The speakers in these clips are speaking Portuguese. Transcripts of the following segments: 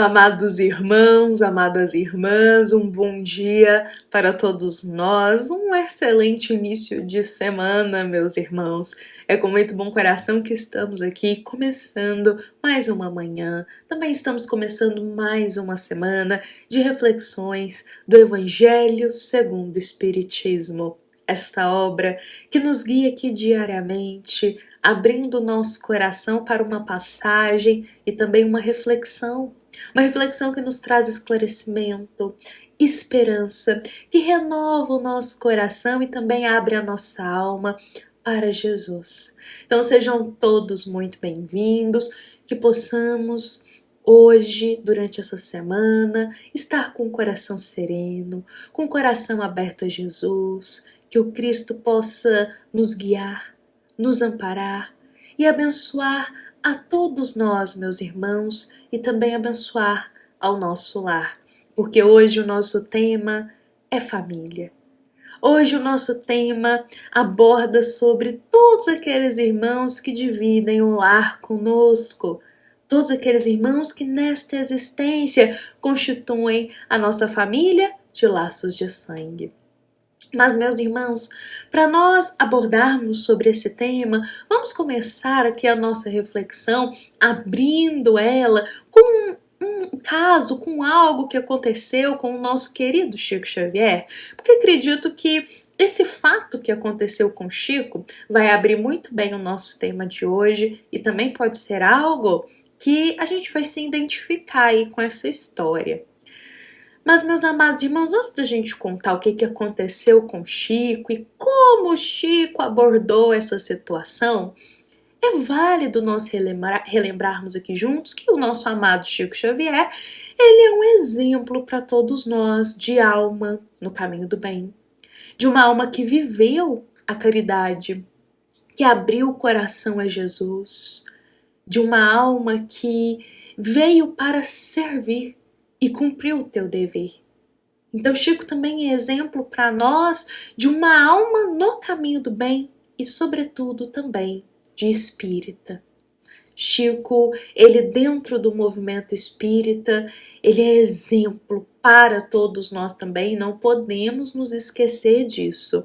Amados irmãos, amadas irmãs, um bom dia para todos nós, um excelente início de semana, meus irmãos. É com muito bom coração que estamos aqui começando mais uma manhã. Também estamos começando mais uma semana de reflexões do Evangelho segundo o Espiritismo. Esta obra que nos guia aqui diariamente, abrindo nosso coração para uma passagem e também uma reflexão que nos traz esclarecimento, esperança, que renova o nosso coração e também abre a nossa alma para Jesus. Então sejam todos muito bem-vindos, que possamos hoje, durante essa semana, estar com o coração sereno, com o coração aberto a Jesus, que o Cristo possa nos guiar, nos amparar e abençoar a todos nós, meus irmãos, e também abençoar ao nosso lar, porque hoje o nosso tema é família. Hoje o nosso tema aborda sobre todos aqueles irmãos que dividem o lar conosco, todos aqueles irmãos que nesta existência constituem a nossa família de laços de sangue. Mas, meus irmãos, para nós abordarmos sobre esse tema, vamos começar aqui a nossa reflexão abrindo ela com um caso, com algo que aconteceu com o nosso querido Chico Xavier, porque acredito que esse fato que aconteceu com Chico vai abrir muito bem o nosso tema de hoje e também pode ser algo que a gente vai se identificar aí com essa história. Mas, meus amados irmãos, antes da gente contar o que aconteceu com Chico e como Chico abordou essa situação, é válido nós relembrarmos aqui juntos que o nosso amado Chico Xavier, ele é um exemplo para todos nós de alma no caminho do bem, de uma alma que viveu a caridade, que abriu o coração a Jesus, de uma alma que veio para servir e cumpriu o teu dever. Então Chico também é exemplo para nós de uma alma no caminho do bem e sobretudo também de espírita. Chico, ele dentro do movimento espírita, ele é exemplo para todos nós também, não podemos nos esquecer disso.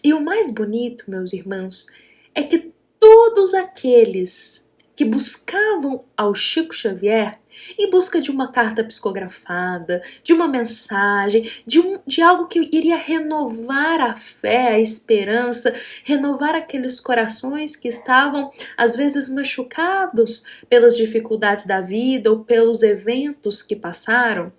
E o mais bonito, meus irmãos, é que todos aqueles que buscavam ao Chico Xavier em busca de uma carta psicografada, de uma mensagem, de algo que iria renovar a fé, a esperança, renovar aqueles corações que estavam às vezes machucados pelas dificuldades da vida ou pelos eventos que passaram.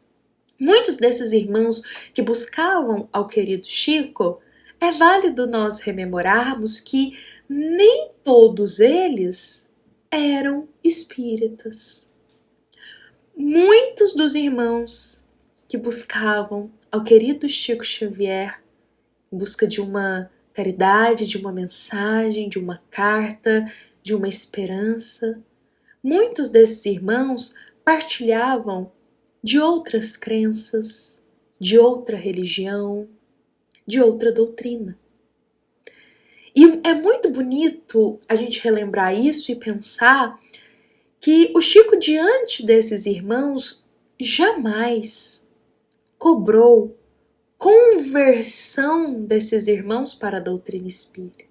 Muitos desses irmãos que buscavam ao querido Chico, é válido nós rememorarmos que nem todos eles eram espíritas. Muitos dos irmãos que buscavam ao querido Chico Xavier em busca de uma caridade, de uma mensagem, de uma carta, de uma esperança, muitos desses irmãos partilhavam de outras crenças, de outra religião, de outra doutrina. E é muito bonito a gente relembrar isso e pensar que o Chico, diante desses irmãos, jamais cobrou conversão desses irmãos para a doutrina espírita.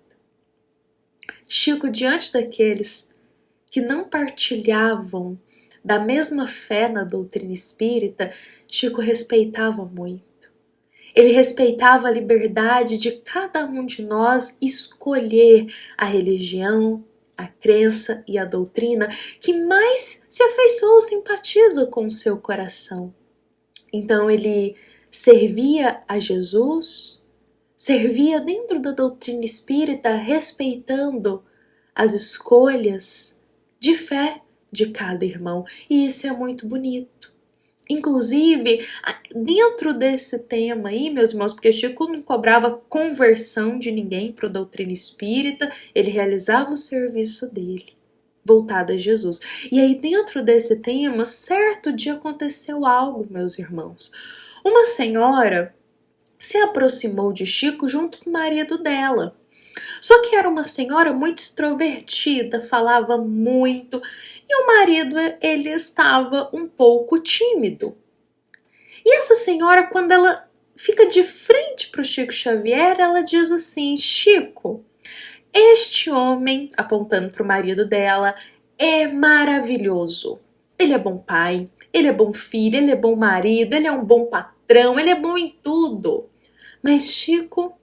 Chico, diante daqueles que não partilhavam da mesma fé na doutrina espírita, Chico respeitava muito. Ele respeitava a liberdade de cada um de nós escolher a religião, a crença e a doutrina que mais se afeiçoa ou simpatiza com o seu coração. Então ele servia a Jesus, servia dentro da doutrina espírita, respeitando as escolhas de fé de cada irmão. E isso é muito bonito. Inclusive, dentro desse tema aí, meus irmãos, porque Chico não cobrava conversão de ninguém para a doutrina espírita, ele realizava o serviço dele, voltado a Jesus. E aí, dentro desse tema, certo dia aconteceu algo, meus irmãos. Uma senhora se aproximou de Chico junto com o marido dela. Só que era uma senhora muito extrovertida, falava muito, e o marido, ele estava um pouco tímido. E essa senhora, quando ela fica de frente para o Chico Xavier, ela diz assim: Chico, este homem, apontando para o marido dela, é maravilhoso. Ele é bom pai, ele é bom filho, ele é bom marido, ele é um bom patrão, ele é bom em tudo. Mas Chico,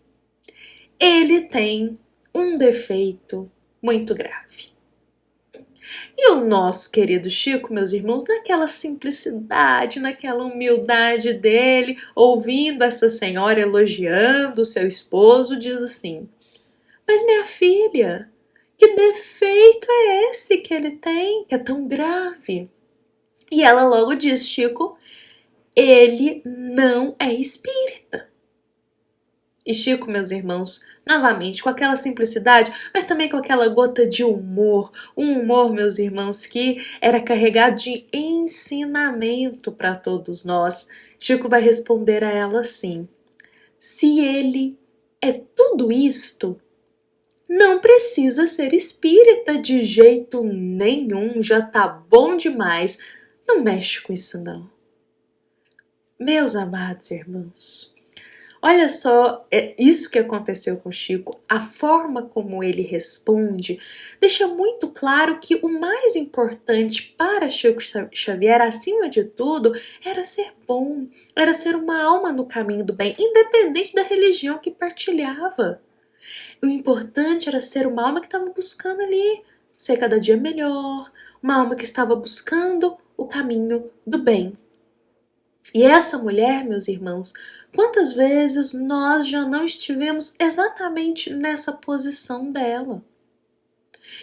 ele tem um defeito muito grave. E o nosso querido Chico, meus irmãos, naquela simplicidade, naquela humildade dele, ouvindo essa senhora elogiando o seu esposo, diz assim: Mas minha filha, que defeito é esse que ele tem, que é tão grave? E ela logo diz: Chico, ele não é espírita. E Chico, meus irmãos, novamente, com aquela simplicidade, mas também com aquela gota de humor, um humor, meus irmãos, que era carregado de ensinamento para todos nós. Chico vai responder a ela assim: se ele é tudo isto, não precisa ser espírita de jeito nenhum, já tá bom demais. Não mexe com isso não. Meus amados irmãos, olha só, isso que aconteceu com Chico, a forma como ele responde, deixa muito claro que o mais importante para Chico Xavier, acima de tudo, era ser bom, era ser uma alma no caminho do bem, independente da religião que partilhava. O importante era ser uma alma que estava buscando ali ser cada dia melhor, uma alma que estava buscando o caminho do bem. E essa mulher, meus irmãos, quantas vezes nós já não estivemos exatamente nessa posição dela?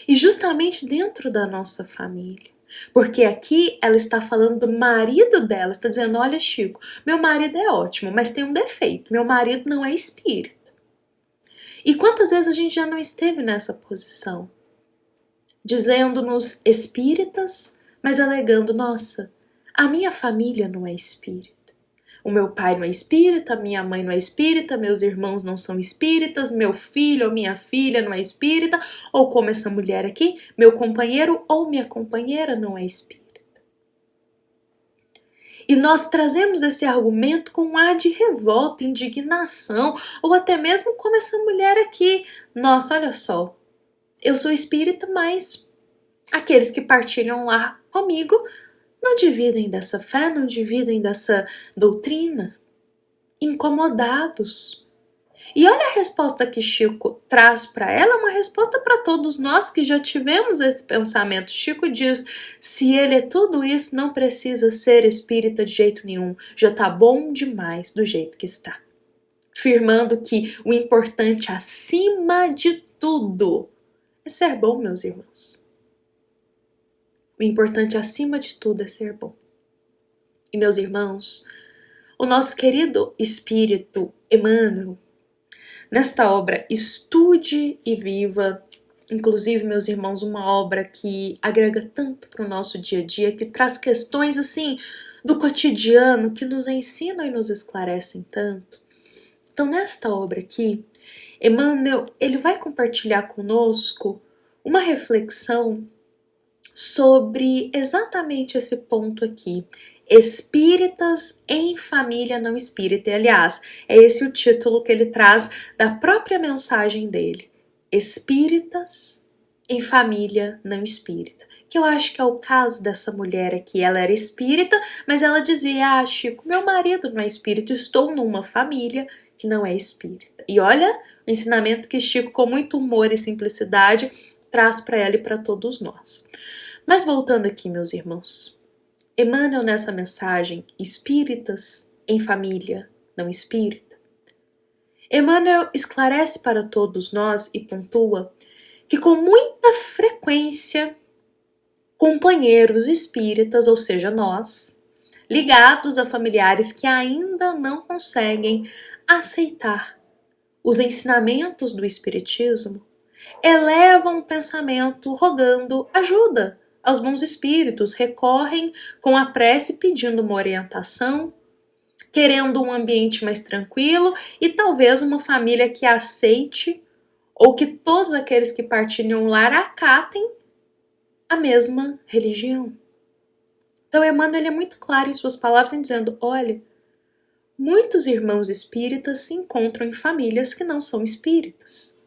E justamente dentro da nossa família. Porque aqui ela está falando do marido dela, está dizendo: olha, Chico, meu marido é ótimo, mas tem um defeito, meu marido não é espírita. E quantas vezes a gente já não esteve nessa posição? Dizendo-nos espíritas, mas alegando: nossa, a minha família não é espírita. O meu pai não é espírita, minha mãe não é espírita, meus irmãos não são espíritas, meu filho ou minha filha não é espírita, ou como essa mulher aqui, meu companheiro ou minha companheira não é espírita. E nós trazemos esse argumento com um ar de revolta, indignação, ou até mesmo como essa mulher aqui. Nossa, olha só, eu sou espírita, mas aqueles que partilham lá comigo não dividem dessa fé, não dividem dessa doutrina. Incomodados. E olha a resposta que Chico traz para ela, uma resposta para todos nós que já tivemos esse pensamento. Chico diz: se ele é tudo isso, não precisa ser espírita de jeito nenhum, já tá bom demais do jeito que está. Afirmando que o importante acima de tudo é ser bom, meus irmãos. O importante acima de tudo é ser bom. E meus irmãos, o nosso querido espírito Emmanuel, nesta obra Estude e Viva, inclusive, meus irmãos, uma obra que agrega tanto para o nosso dia a dia, que traz questões assim do cotidiano, que nos ensinam e nos esclarecem tanto. Então, nesta obra aqui, Emmanuel, ele vai compartilhar conosco uma reflexão sobre exatamente esse ponto aqui. Espíritas em família não espírita. E, aliás, é esse o título que ele traz da própria mensagem dele. Espíritas em família não espírita. Que eu acho que é o caso dessa mulher aqui. Ela era espírita, mas ela dizia: ah, Chico, meu marido não é espírita, estou numa família que não é espírita. E olha o ensinamento que Chico, com muito humor e simplicidade, traz para ela e para todos nós. Mas voltando aqui, meus irmãos, Emmanuel, nessa mensagem, espíritas em família, não espírita, Emmanuel esclarece para todos nós e pontua que com muita frequência companheiros espíritas, ou seja, nós, ligados a familiares que ainda não conseguem aceitar os ensinamentos do espiritismo, elevam o pensamento rogando ajuda aos bons espíritos, recorrem com a prece pedindo uma orientação, querendo um ambiente mais tranquilo e talvez uma família que aceite ou que todos aqueles que partilham o lar acatem a mesma religião. Então Emmanuel é muito claro em suas palavras em dizendo, olha, muitos irmãos espíritas se encontram em famílias que não são espíritas.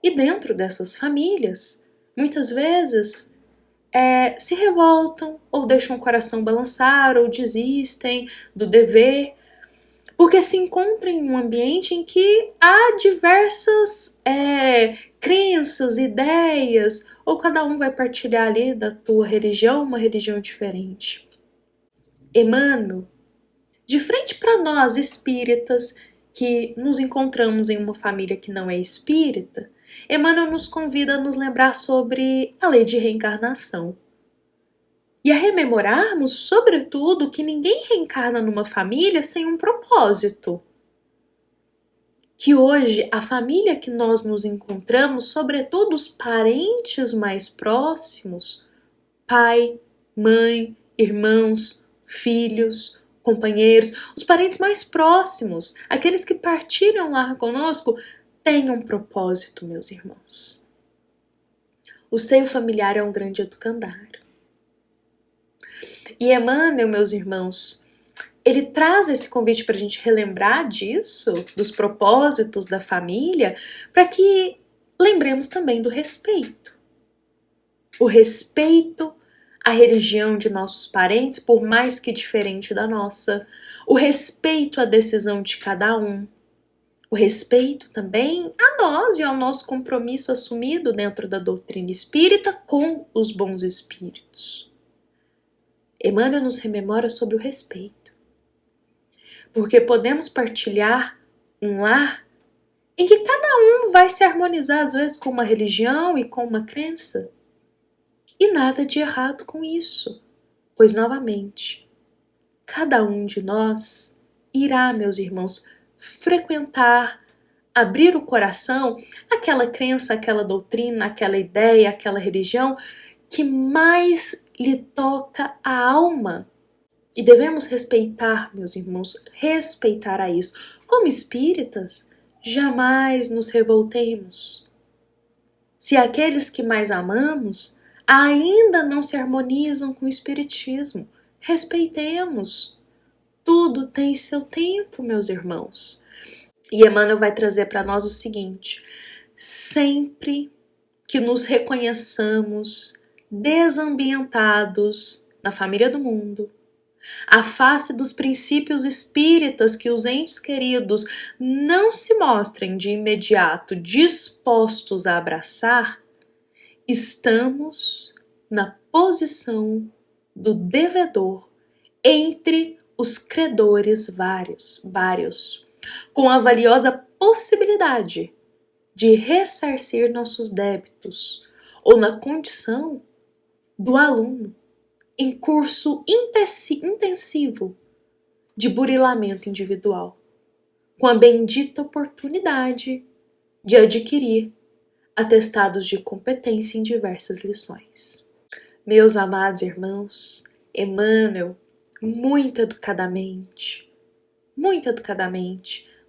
E dentro dessas famílias, muitas vezes, se revoltam, ou deixam o coração balançar, ou desistem do dever, porque se encontram em um ambiente em que há diversas crenças, ideias, ou cada um vai partilhar ali da tua religião, uma religião diferente. Emmanuel, de frente para nós espíritas que nos encontramos em uma família que não é espírita, Emmanuel nos convida a nos lembrar sobre a lei de reencarnação. E a rememorarmos, sobretudo, que ninguém reencarna numa família sem um propósito. Que hoje a família que nós nos encontramos, sobretudo os parentes mais próximos, pai, mãe, irmãos, filhos, companheiros, os parentes mais próximos, aqueles que partilham lá conosco, tenham um propósito, meus irmãos. O seio familiar é um grande educandário. E Emmanuel, meus irmãos, ele traz esse convite para a gente relembrar disso, dos propósitos da família, para que lembremos também do respeito. O respeito à religião de nossos parentes, por mais que diferente da nossa. O respeito à decisão de cada um. O respeito também a nós e ao nosso compromisso assumido dentro da doutrina espírita com os bons espíritos. Emmanuel nos rememora sobre o respeito. Porque podemos partilhar um lar em que cada um vai se harmonizar às vezes com uma religião e com uma crença. E nada de errado com isso, pois novamente, cada um de nós irá, meus irmãos, frequentar, abrir o coração àquela crença, àquela doutrina, àquela ideia, àquela religião que mais lhe toca a alma. E devemos respeitar, meus irmãos, respeitar a isso. Como espíritas, jamais nos revoltemos. Se aqueles que mais amamos ainda não se harmonizam com o espiritismo, respeitemos. Tudo tem seu tempo, meus irmãos. E Emmanuel vai trazer para nós o seguinte: sempre que nos reconheçamos desambientados na família do mundo, à face dos princípios espíritas que os entes queridos não se mostrem de imediato dispostos a abraçar, estamos na posição do devedor entre os credores vários, com a valiosa possibilidade de ressarcir nossos débitos, ou na condição do aluno em curso intensivo de burilamento individual, com a bendita oportunidade de adquirir atestados de competência em diversas lições. Meus amados irmãos, Emmanuel, muito educadamente,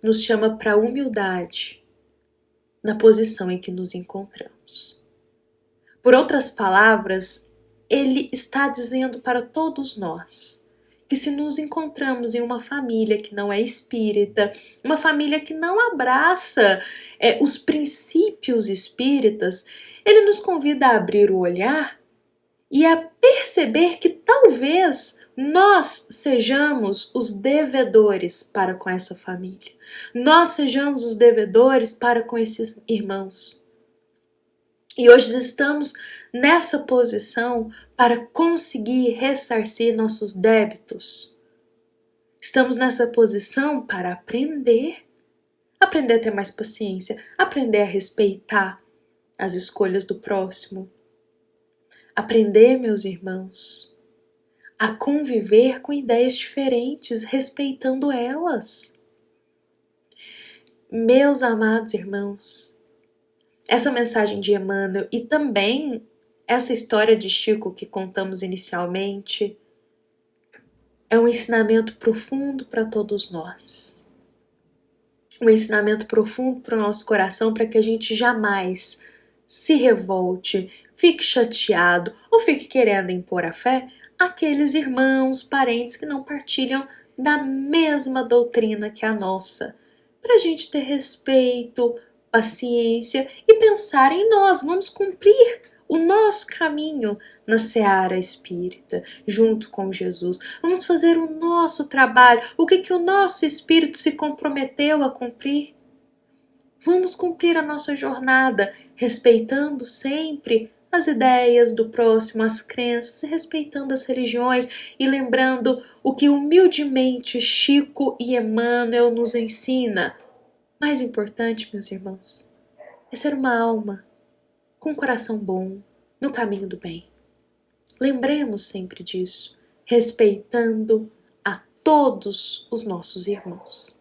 nos chama para a humildade na posição em que nos encontramos. Por outras palavras, ele está dizendo para todos nós que se nos encontramos em uma família que não é espírita, uma família que não abraça os princípios espíritas, ele nos convida a abrir o olhar e a perceber que talvez nós sejamos os devedores para com essa família. Nós sejamos os devedores para com esses irmãos. E hoje estamos nessa posição para conseguir ressarcir nossos débitos. Estamos nessa posição para aprender a ter mais paciência, aprender a respeitar as escolhas do próximo. Aprender, meus irmãos, a conviver com ideias diferentes, respeitando elas. Meus amados irmãos, essa mensagem de Emmanuel e também essa história de Chico que contamos inicialmente é um ensinamento profundo para todos nós. um ensinamento profundo para o nosso coração, para que a gente jamais se revolte, fique chateado ou fique querendo impor a fé àqueles irmãos, parentes que não partilham da mesma doutrina que a nossa. Para a gente ter respeito, paciência e pensar em nós, vamos cumprir o nosso caminho na seara espírita, junto com Jesus. Vamos fazer o nosso trabalho, o que o nosso espírito se comprometeu a cumprir. Vamos cumprir a nossa jornada, respeitando sempre as ideias do próximo, as crenças, e respeitando as religiões e lembrando o que humildemente Chico e Emmanuel nos ensina. Mais importante, meus irmãos, é ser uma alma com um coração bom, no caminho do bem. Lembremos sempre disso, respeitando a todos os nossos irmãos.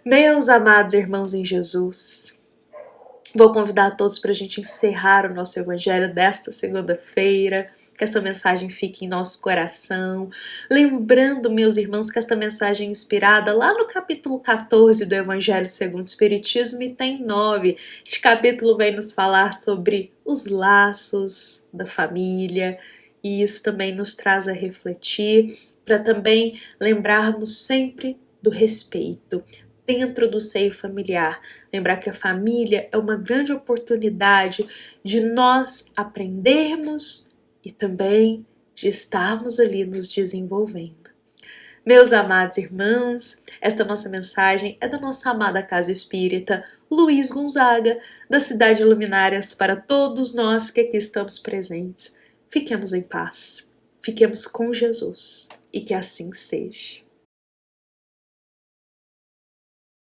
Meus amados irmãos em Jesus, vou convidar a todos para a gente encerrar o nosso Evangelho desta segunda-feira, que essa mensagem fique em nosso coração. Lembrando, meus irmãos, que esta mensagem é inspirada lá no capítulo 14 do Evangelho segundo o Espiritismo e tem 9. Este capítulo vem nos falar sobre os laços da família e isso também nos traz a refletir, para também lembrarmos sempre do respeito dentro do seio familiar. Lembrar que a família é uma grande oportunidade de nós aprendermos e também de estarmos ali nos desenvolvendo. Meus amados irmãos, esta nossa mensagem é da nossa amada Casa Espírita Luiz Gonzaga, da Cidade de Luminárias, para todos nós que aqui estamos presentes. Fiquemos em paz, fiquemos com Jesus e que assim seja.